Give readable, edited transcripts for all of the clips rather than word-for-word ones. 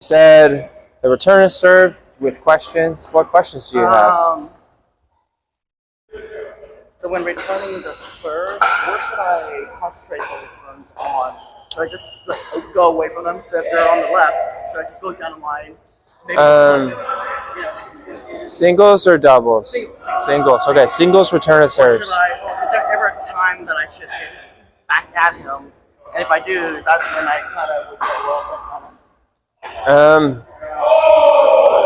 Said the return is served with questions. What questions do you have? So when returning the serves, where should I concentrate the returns on? Should I just go away from them? So if they're on the left, should I just go down the line? Singles or doubles? Singles. Okay, singles return of serves. Is there ever a time that I should hit back at him? And if I do, is that when I kind of would go well on him?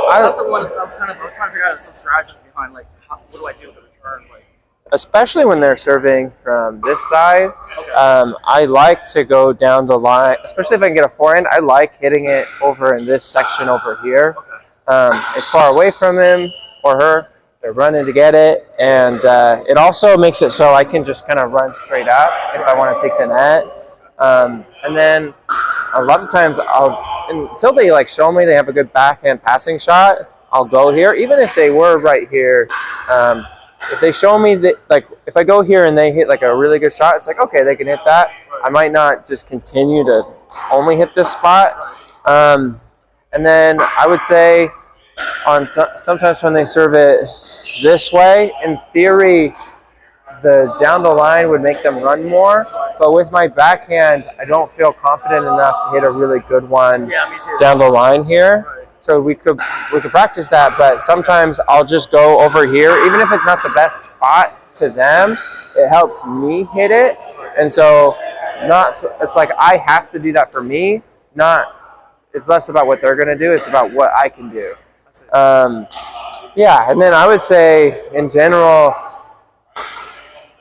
That's the one I was trying to figure out some strategies behind, like, what do I do with the return? Like, especially when they're serving from this side, okay. I like to go down the line, especially if I can get a forehand. I like hitting it over in this section over here. Okay. It's far away from him or her. They're running to get it, and it also makes it so I can just kind of run straight up if I want to take the net. And then a lot of times until they like show me they have a good backhand passing shot, I'll go here. Even if they were right here, if they show me that, like, if I go here and they hit like a really good shot, it's like, okay, they can hit that. I might not just continue to only hit this spot. And then I would say sometimes when they serve it this way, in theory, the down the line would make them run more. But with my backhand, I don't feel confident enough to hit a really good one down the line here. Right. So we could practice that, but sometimes I'll just go over here, even if it's not the best spot to them. It helps me hit it, and so it's like I have to do that for me. It's less about what they're going to do; it's about what I can do. Yeah, and then I would say in general,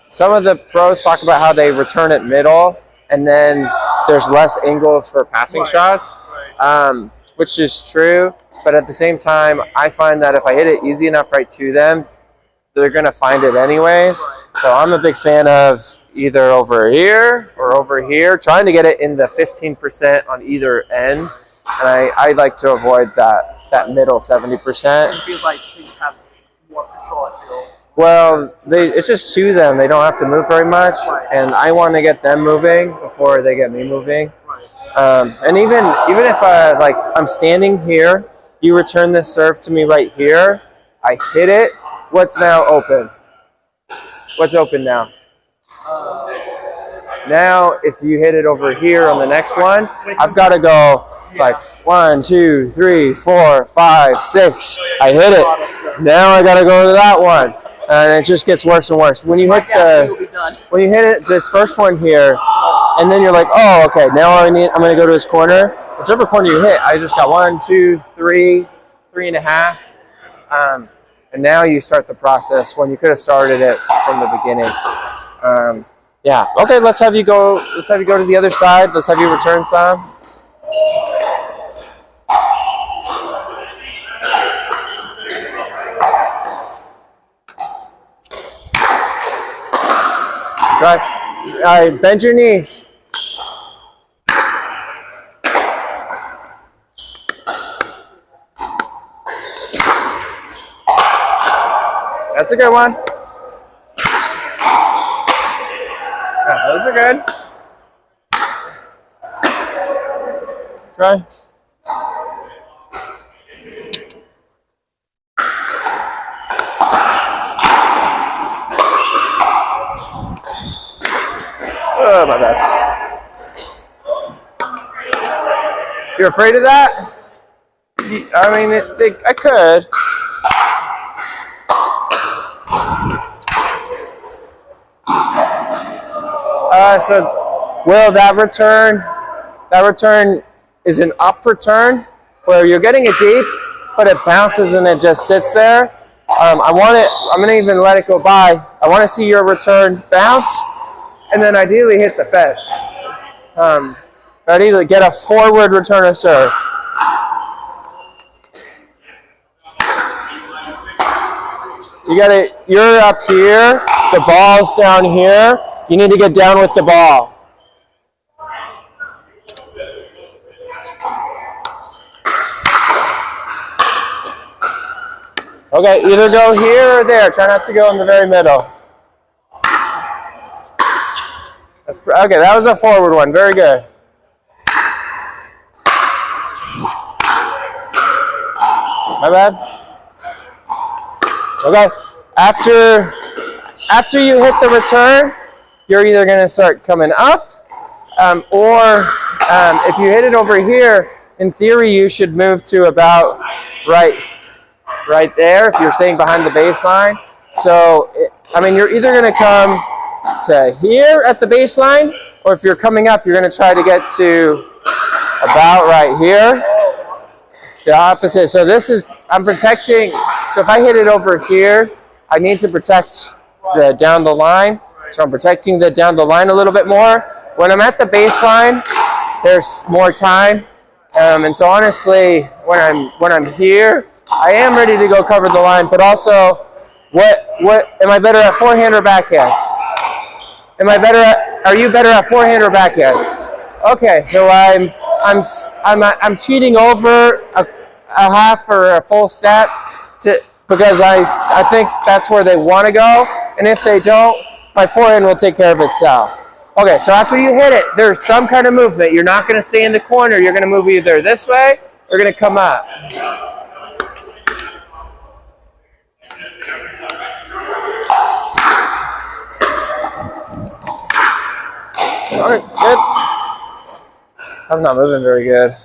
some of the pros talk about how they return it middle, and then there's less angles for passing shots. Which is true, but at the same time, I find that if I hit it easy enough right to them, they're going to find it anyways. So I'm a big fan of either over here or over here, trying to get it in the 15% on either end. And I like to avoid that middle 70%. It feels like they just have more control, I feel. Well, it's just to them. They don't have to move very much, and I want to get them moving before they get me moving. And even if like I'm standing here, you return this serve to me right here, I hit it. What's now open? What's open now? Now, if you hit it over here on the next one, I've got to go like 1, 2, 3, 4, 5, 6. I hit it. Now I got to go to that one, and it just gets worse and worse. When you hit this first one here. And then you're like, oh, okay, now I'm going to go to his corner. Whichever corner you hit, I just got 1, 2, 3, 3.5. And now you start the process when you could have started it from the beginning. Yeah. Okay, let's have you go to the other side. Let's have you return some. Try. All right, bend your knees. That's a good one. Yeah, those are good. Try. Oh, my bad. You're afraid of that? I mean, I could. So, Will, that return is an up return where you're getting it deep, but it bounces and it just sits there. I'm going to even let it go by. I want to see your return bounce. And then ideally hit the fence. Ideally get a forward return of serve. You're up here, the ball's down here. You need to get down with the ball. Okay, either go here or there. Try not to go in the very middle. Okay, that was a forward one. Very good. My bad. Okay. After you hit the return, you're either going to start coming up, or if you hit it over here, in theory, you should move to about right there if you're staying behind the baseline. So, you're either going to come to here at the baseline, or if you're coming up, you're going to try to get to about right here. The opposite. So I'm protecting. So if I hit it over here, I need to protect the down the line. So I'm protecting the down the line a little bit more. When I'm at the baseline, there's more time. And so honestly, when I'm here, I am ready to go cover the line. But also, what am I better at, forehand or backhands? Are you better at forehand or backhands? Okay, so I'm cheating over a half or a full step because I think that's where they want to go, and if they don't, my forehand will take care of itself. Okay, so after you hit it, there's some kind of movement. You're not going to stay in the corner. You're going to move either this way or going to come up. All right, good. I'm not moving very good.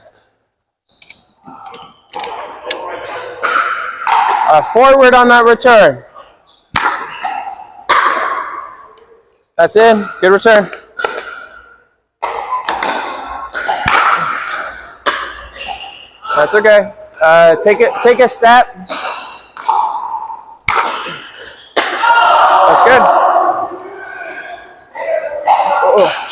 Forward on that return. That's in. Good return. That's okay. Take a step. That's good. Oh.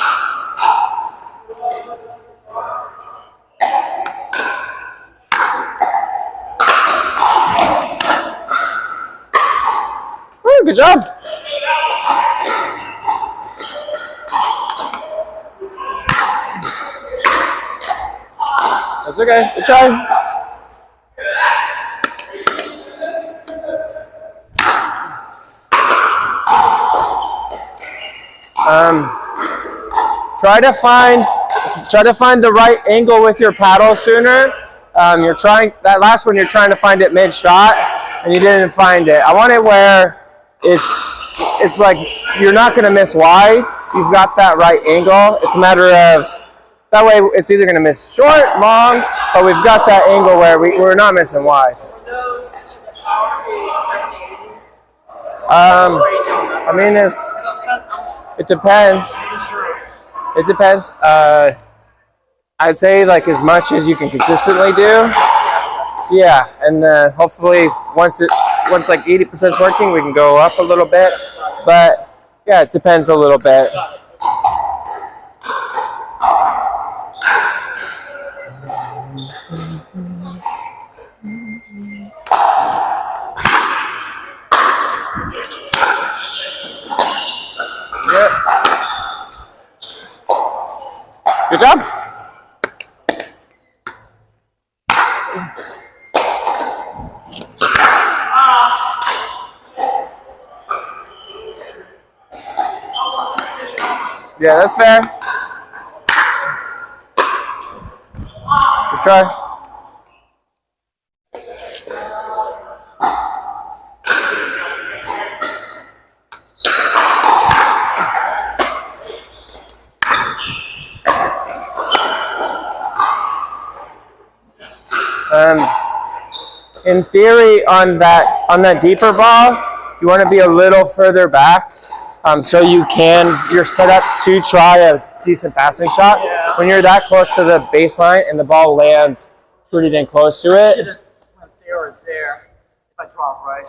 Good job. That's okay. Good try. Try to find the right angle with your paddle sooner. You're trying to find it mid-shot, and you didn't find it. I want it where it's like you're not going to miss wide. You've got that right angle. It's a matter of, that way it's either going to miss short, long, but we've got that angle where we're not missing wide. It depends. It depends. I'd say like as much as you can consistently do. Yeah, and hopefully once like 80% is working, we can go up a little bit. But yeah, it depends a little bit. Yep. Good job. Yeah, that's fair. Good try. In theory, on that deeper ball, you want to be a little further back, so you're set up to try a decent passing shot. Yeah. When you're that close to the baseline and the ball lands pretty dang close to it. Should have went there or there if I drop, right?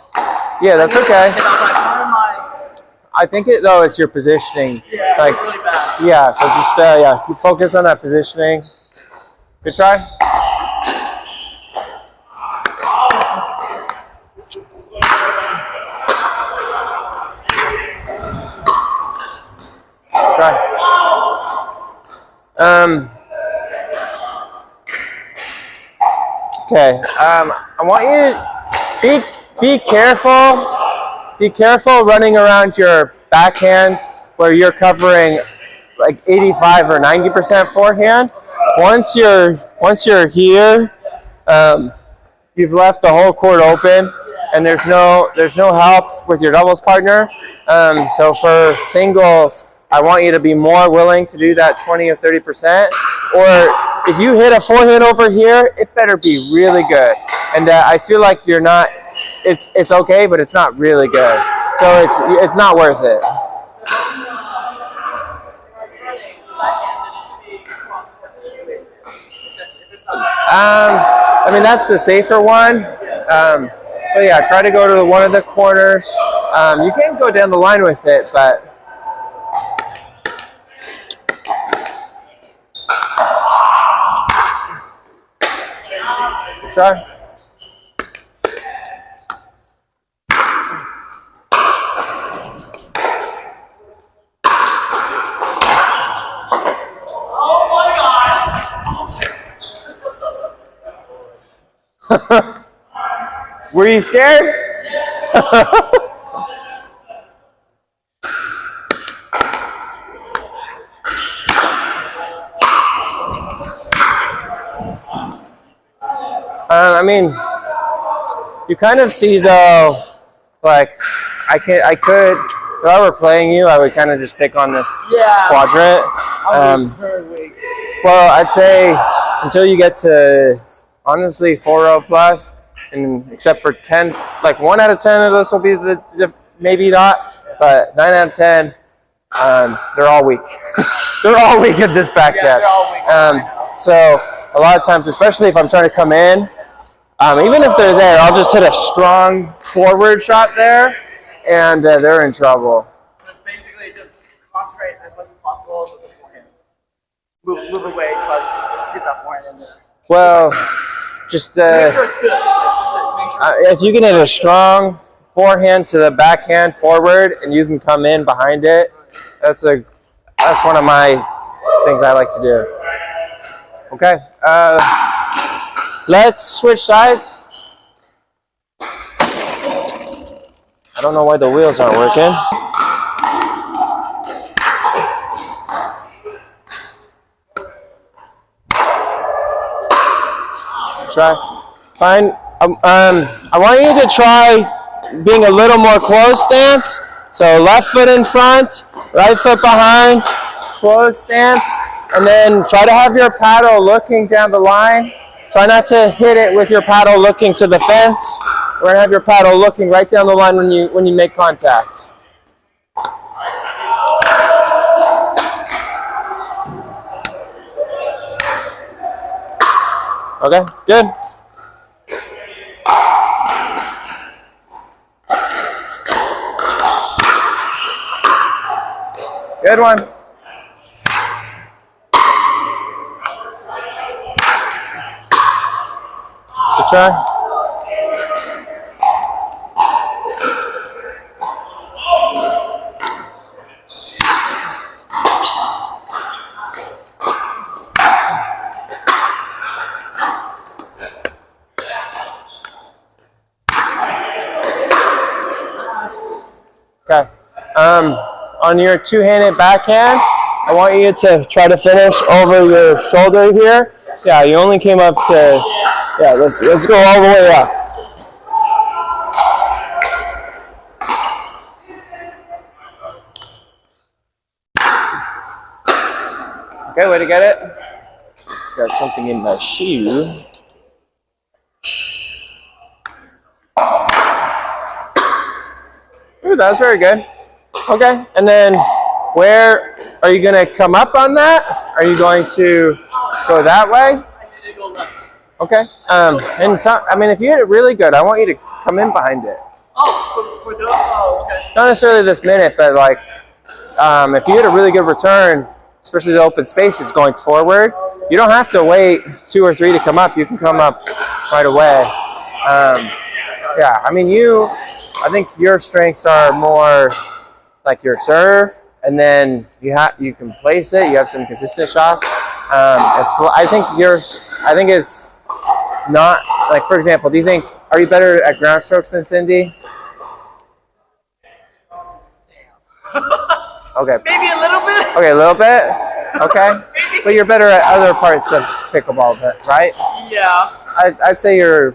Yeah, that's okay. And I was like, where am I? I think it's your positioning. Yeah, like, it's really bad. Yeah, so just you focus on that positioning. Good try. Okay. I want you to be careful. Be careful running around your backhand where you're covering like 85 or 90% forehand. Once you're here, you've left the whole court open, and there's no help with your doubles partner. So for singles, I want you to be more willing to do that 20 or 30%. Or if you hit a forehand over here, it better be really good. And I feel like you're not. It's okay, but it's not really good. So it's not worth it. I mean, that's the safer one. But yeah, try to go to one of the corners. You can go down the line with it, but try. Were you scared? I mean, you kind of see though, like I could, if I were playing you, I would kind of just pick on this quadrant. Well, I'd say until you get to honestly 4-0 plus, and except for 10, like 1 out of 10 of those will be the maybe not, but 9 out of 10, they're all weak. They're all weak at this backhand. So a lot of times, especially if I'm trying to come in, even if they're there, I'll just hit a strong forward shot there, and they're in trouble. So basically, just concentrate as much as possible with the forehand. Move away, try to just get that forehand in there. Well, just make sure it's good. if you can hit a strong forehand to the backhand forward, and you can come in behind it, that's one of my things I like to do. Okay, let's switch sides. I don't know why the wheels aren't working. Try. Fine. I want you to try being a little more closed stance. So left foot in front, right foot behind, closed stance, and then try to have your paddle looking down the line. Try not to hit it with your paddle looking to the fence. We're gonna have your paddle looking right down the line when you make contact. Okay, good. Good one. Good try. Okay. On your two-handed backhand, I want you to try to finish over your shoulder here. Yeah, you only came up to, yeah, let's go all the way up. Okay, way to get it. Got something in my shoe. Ooh, that was very good. Okay, and then where are you going to come up on that? Are you going to go that way? I need to go left. Okay. And so, I mean, if you hit it really good, I want you to come in behind it. Oh, so for the, oh, okay. Not necessarily this minute, but like, if you hit a really good return, especially the open spaces going forward, you don't have to wait 2 or 3 to come up. You can come up right away. Yeah, I mean, I think your strengths are more like your serve, and then you can place it. You have some consistent shots. I think it's not like, for example, are you better at ground strokes than Cindy? Damn. Okay. Maybe a little bit. Okay, a little bit. Okay. But you're better at other parts of pickleball, right? Yeah. I'd say your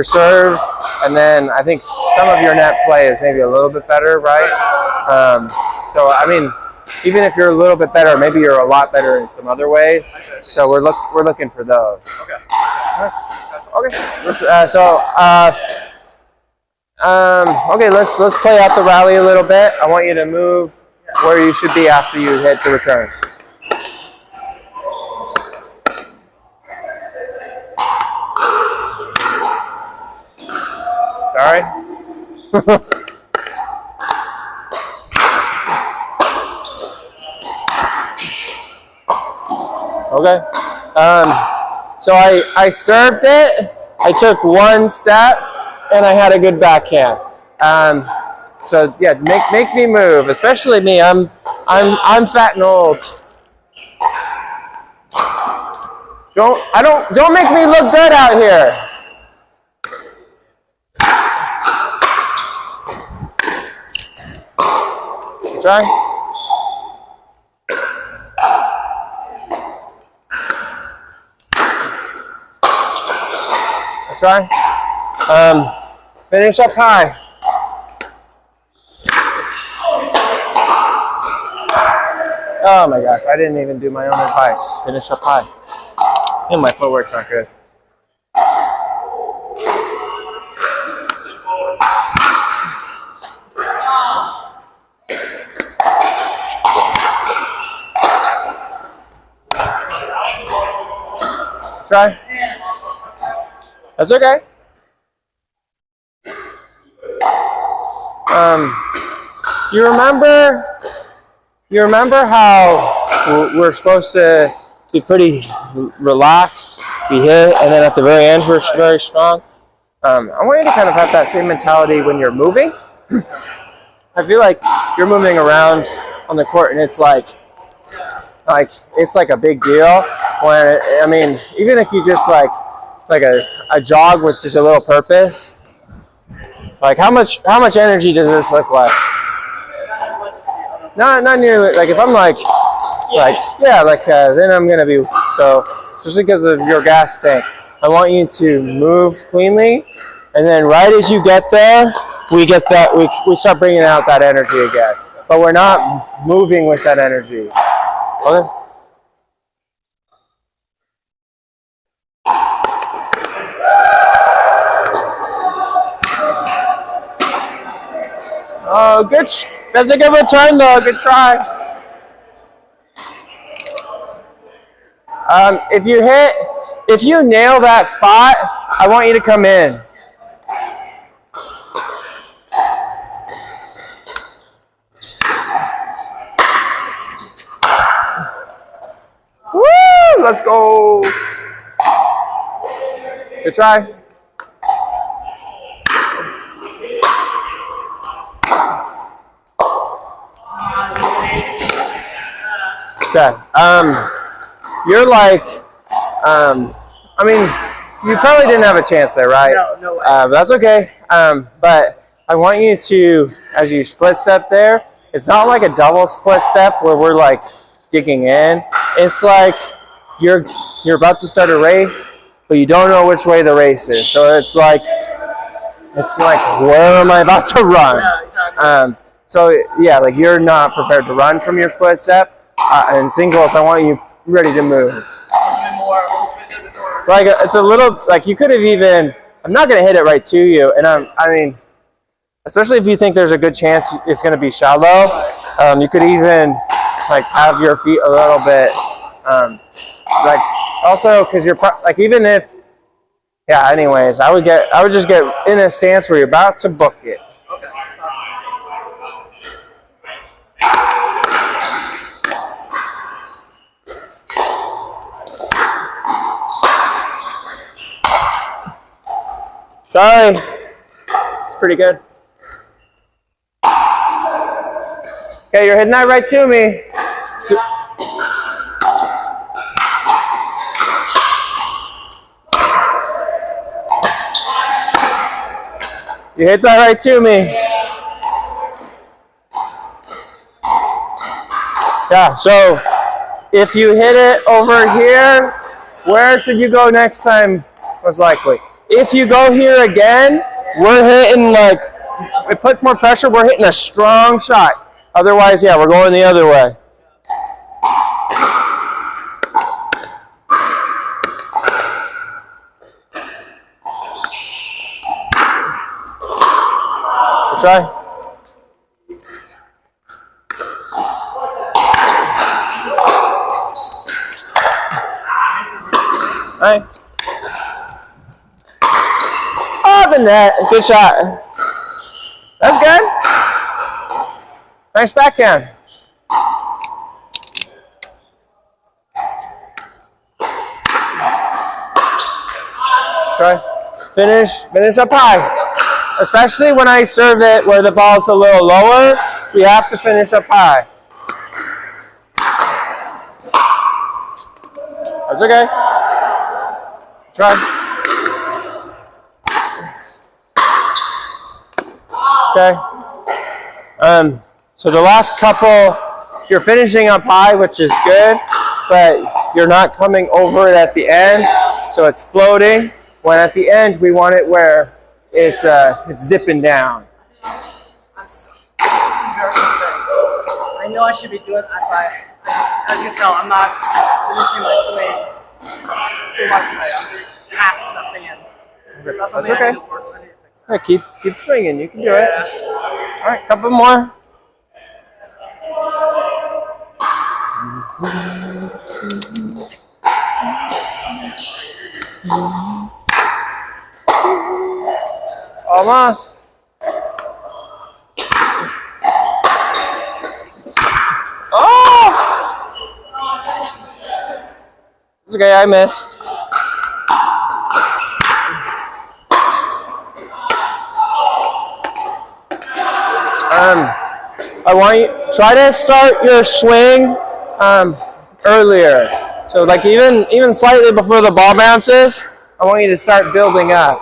serve, and then I think some of your net play is maybe a little bit better, right? So I mean, even if you're a little bit better, maybe you're a lot better in some other ways. So we're looking for those. Okay. Okay. Okay. Let's play out the rally a little bit. I want you to move where you should be after you hit the return. Sorry. Okay. So I served it. I took one step, and I had a good backhand. So yeah, make me move, especially me. I'm fat and old. Don't make me look good out here. Try. Try. Finish up high. Oh my gosh, I didn't even do my own advice. Finish up high. And my footwork's not good. Try. That's okay. You remember how we're supposed to be pretty relaxed, be hit, and then at the very end we're very strong? I want you to kind of have that same mentality when you're moving. I feel like you're moving around on the court, and it's like it's like a big deal. When I mean, even if you just like a jog with just a little purpose, like how much energy does this look like? Not nearly. Like if I'm then I'm gonna be so. Especially because of your gas tank, I want you to move cleanly, and then right as you get there, we start bringing out that energy again. But we're not moving with that energy. Okay. Oh, good. That's a good return, though. Good try. If you nail that spot, I want you to come in. Woo! Let's go. Good try. Okay. You're like, I mean, you probably didn't have a chance there, right? No way. That's okay. But I want you to, as you split step there, it's not like a double split step where we're like digging in. It's like you're about to start a race, but you don't know which way the race is. So it's like where am I about to run? Yeah, exactly. So yeah, like you're not prepared to run from your split step. And singles, I want you ready to move. Like it's a little like you could have even. I'm not going to hit it right to you, and I mean, especially if you think there's a good chance it's going to be shallow, you could even like have your feet a little bit, like also because you're like even if, yeah. Anyways, I would just get in a stance where you're about to book it. Sorry, it's pretty good. Okay, you're hitting that right to me. You hit that right to me. Yeah, so if you hit it over here, where should you go next time most likely. If you go here again, we're hitting like, it puts more pressure, we're hitting a strong shot. Otherwise, yeah, we're going the other way. We'll try. Nice. Oh, the net. Good shot. That's good. Nice backhand. Try. Finish up high. Especially when I serve it where the ball's a little lower, we have to finish up high. That's okay. Try. Okay. So the last couple, you're finishing up high, which is good, but you're not coming over it at the end, so it's floating. When at the end, we want it where it's dipping down. I know I should be doing it. As you can tell, I'm not finishing my swing. I'm half something in. That's okay. I need to work on. Yeah, keep swinging. You can do it. All right, couple more. Almost. Oh! It's okay, I missed. I want you try to start your swing earlier. So like even slightly before the ball bounces, I want you to start building up.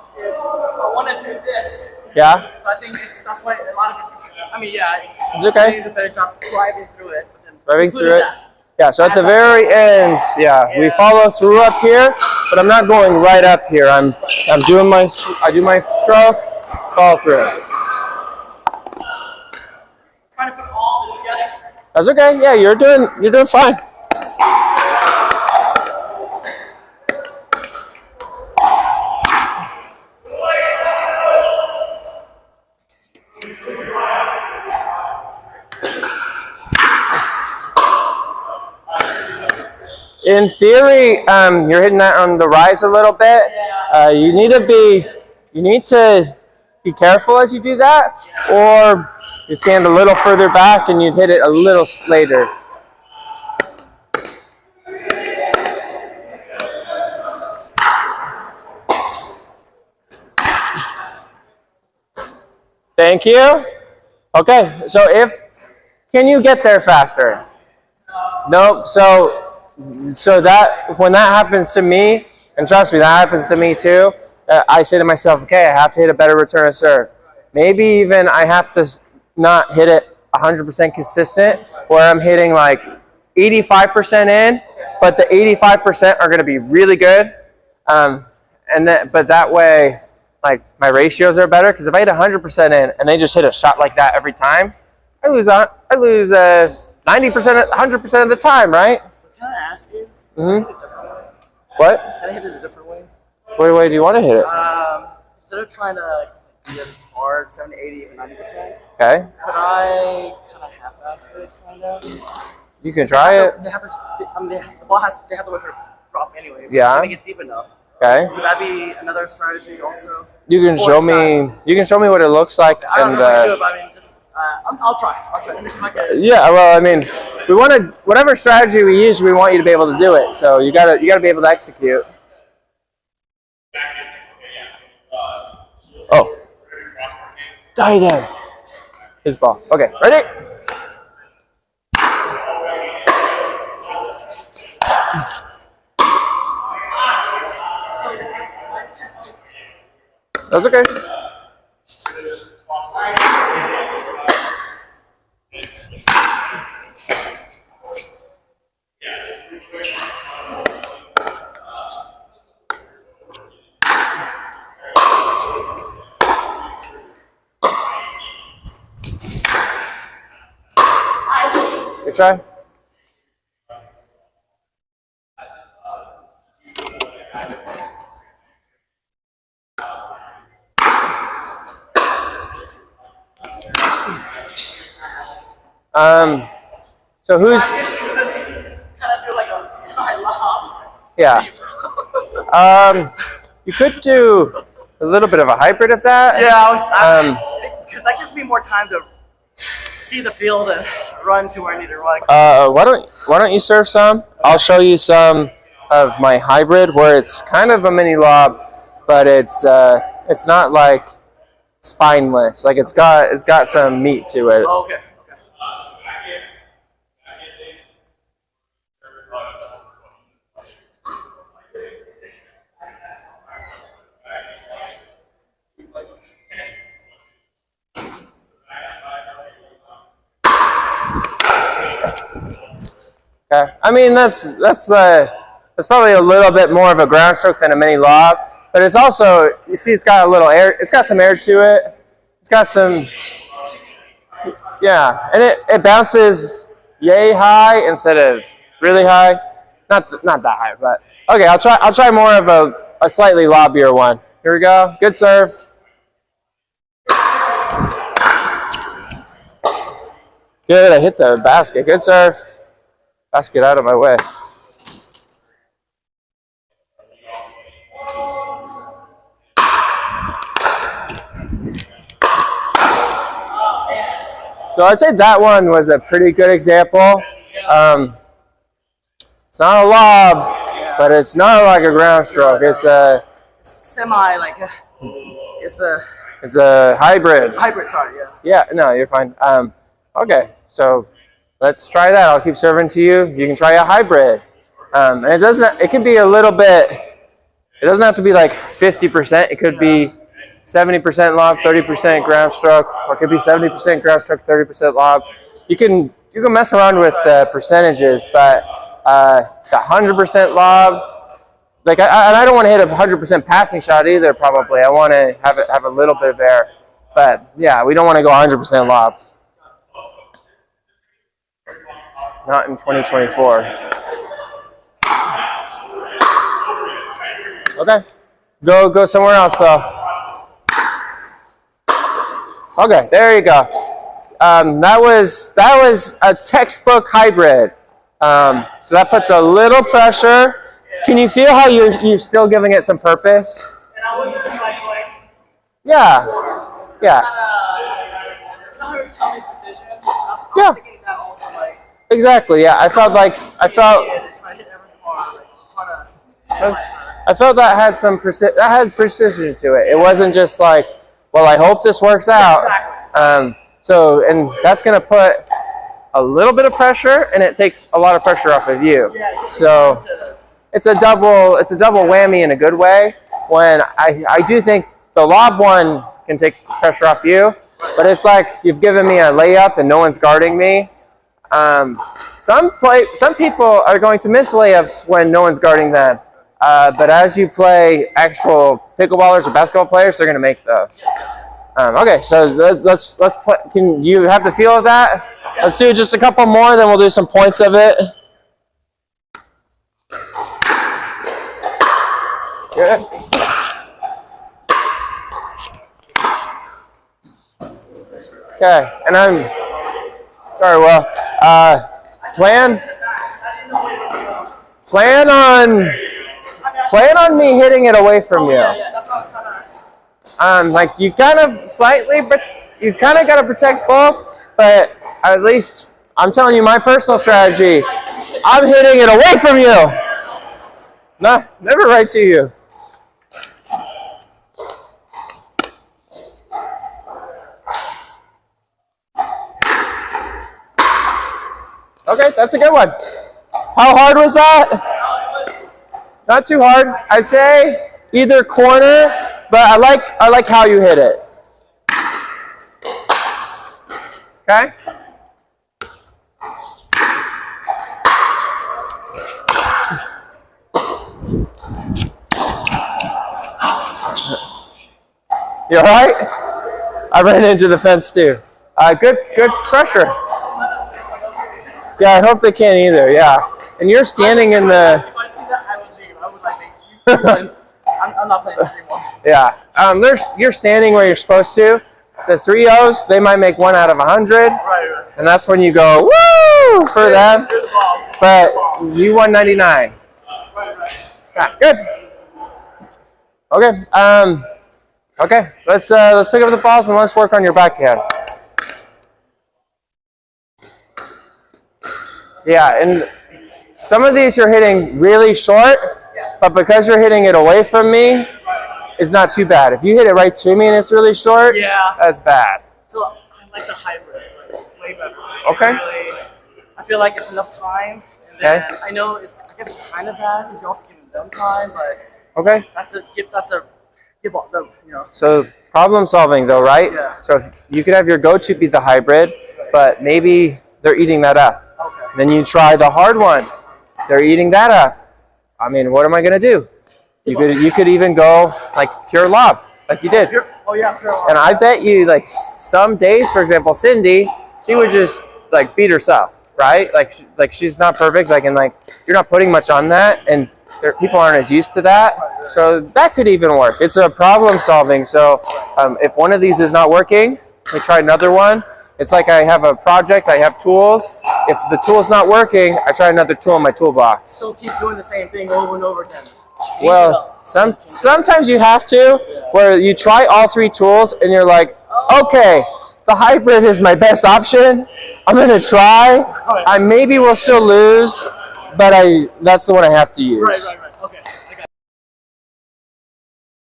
I want to do this. Yeah? So I think that's why a lot of it's, I mean, yeah, it's okay. I do a better job driving through it. Driving through it? Yeah, so at the very end, we follow through up here, but I'm not going right up here. I do my stroke, follow through. Trying to put all this together. That's okay. Yeah, you're doing fine. In theory, you're hitting that on the rise a little bit. You need to be careful as you do that, or you stand a little further back and you'd hit it a little later. Thank you. Okay, so can you get there faster? Nope. So that when that happens to me, and trust me, that happens to me too, I say to myself, okay, I have to hit a better return of serve. Maybe even I have to not hit it 100% consistent, where I'm hitting like 85% in, but the 85% are going to be really good. But that way, like my ratios are better, because if I hit 100% in and they just hit a shot like that every time, I lose 90%, 100% of the time, right? Can I ask you? What? Can I hit it a different way? What way do you want to hit it? Instead of trying to get hard 70, 80, even 90%, okay. Could I kind of half-ass it, kind of? You can try it. The ball they have to wait for it to drop anyway. Yeah. To make it deep enough. Okay. Would that be another strategy also? You can show me. You can show me what it looks like. I don't know how to do it, but I mean, just I'll try. Let me see if I can. Yeah. Well, I mean, we want to whatever strategy we use, we want you to be able to do it. So you gotta be able to execute. Oh. Die then. His ball. Okay. Ready? That's okay. Good try. So who's kind of do like a semi-lob. yeah. You could do a little bit of a hybrid of that. Yeah, because that gives me more time to see the field and run to where I need to run. Why don't you serve some? I'll show you some of my hybrid where it's kind of a mini lob, but it's not like spineless. Like it's got some meat to it. Oh, okay. Okay. I mean that's probably a little bit more of a ground stroke than a mini lob, but it's also, you see, it's got a little air. It's got some air to it. It's got some, yeah, and it bounces yay high instead of really high. Not that high, but okay. I'll try more of a slightly lobbier one. Here we go. Good serve. Good. I hit the basket. Good serve. Basket out of my way. So I'd say that one was a pretty good example. It's not a lob, but it's not like a ground stroke. It's a semi, like it's a hybrid. Hybrid, sorry, yeah. Yeah, no, you're fine. Okay, so let's try that. I'll keep serving to you. You can try a hybrid. And it can be a little bit, it doesn't have to be like 50%. It could be 70% lob, 30% ground stroke, or it could be 70% ground stroke, 30% lob. You can mess around with the percentages, but the 100% lob, like I don't want to hit a 100% passing shot either. Probably I want to have a little bit of air, but yeah, we don't want to go 100% lob. Not in 2024. Okay, go somewhere else though. Okay, there you go. That was a textbook hybrid. So that puts a little pressure. Can you feel how you're still giving it some purpose? And I wasn't like yeah. Yeah. Exactly. Yeah. I felt that had some precision to it. It wasn't just like, well, I hope this works out. So, and that's going to put a little bit of pressure, and it takes a lot of pressure off of you. So it's a double whammy in a good way. When I do think the lob one can take pressure off you, but it's like you've given me a layup and no one's guarding me. Some people are going to miss layups when no one's guarding them. But as you play actual pickleballers or basketball players, they're going to make those. Okay, so let's play. Can you have the feel of that? Let's do just a couple more, then we'll do some points of it. Good. Okay, and I'm sorry. Well, plan on me hitting it away from you. That's what I was kind of. Like you kind of slightly, but you kind of got to protect both. But at least I'm telling you my personal strategy. I'm hitting it away from you. Nah, never right to you. Okay, that's a good one. How hard was that? Not too hard. I'd say either corner, but I like how you hit it. Okay? You all right? I ran into the fence too. Good pressure. Yeah, I hope they can't either. Yeah, and you're standing in the. If I see that, I would leave. I would like make you. I'm not playing this anymore. Yeah, you're standing where you're supposed to. The 3-0s, they might make 1 out of 100, Right. and that's when you go woo for them. But you won 99. Right. Yeah, good. Okay. Okay. Let's pick up the balls and let's work on your backhand. Yeah, and some of these you're hitting really short, but because you're hitting it away from me, it's not too bad. If you hit it right to me and it's really short, that's bad. So I like the hybrid, way better. Okay. I feel like it's enough time. And then I know I guess it's kind of bad because you're also giving them time, but okay. That's the give up them, you know. So problem solving though, right? Yeah. So if you could have your go-to be the hybrid, but maybe they're eating that up. Okay. Then you try the hard one. They're eating that up. I mean, what am I gonna do? You could even go like pure lob, like you did. Pure lob. And I bet you like some days, for example, Cindy, she would just like beat herself, right? Like she's not perfect. Like and like you're not putting much on that, and people aren't as used to that. So that could even work. It's a problem solving. So if one of these is not working, we try another one. It's like I have a project, I have tools. If the tool's not working, I try another tool in my toolbox. So keep doing the same thing over and over again. Well, sometimes you have to, where you try all 3 tools and you're like, okay, the hybrid is my best option. I'm gonna try. I maybe will still lose, but that's the one I have to use. Right.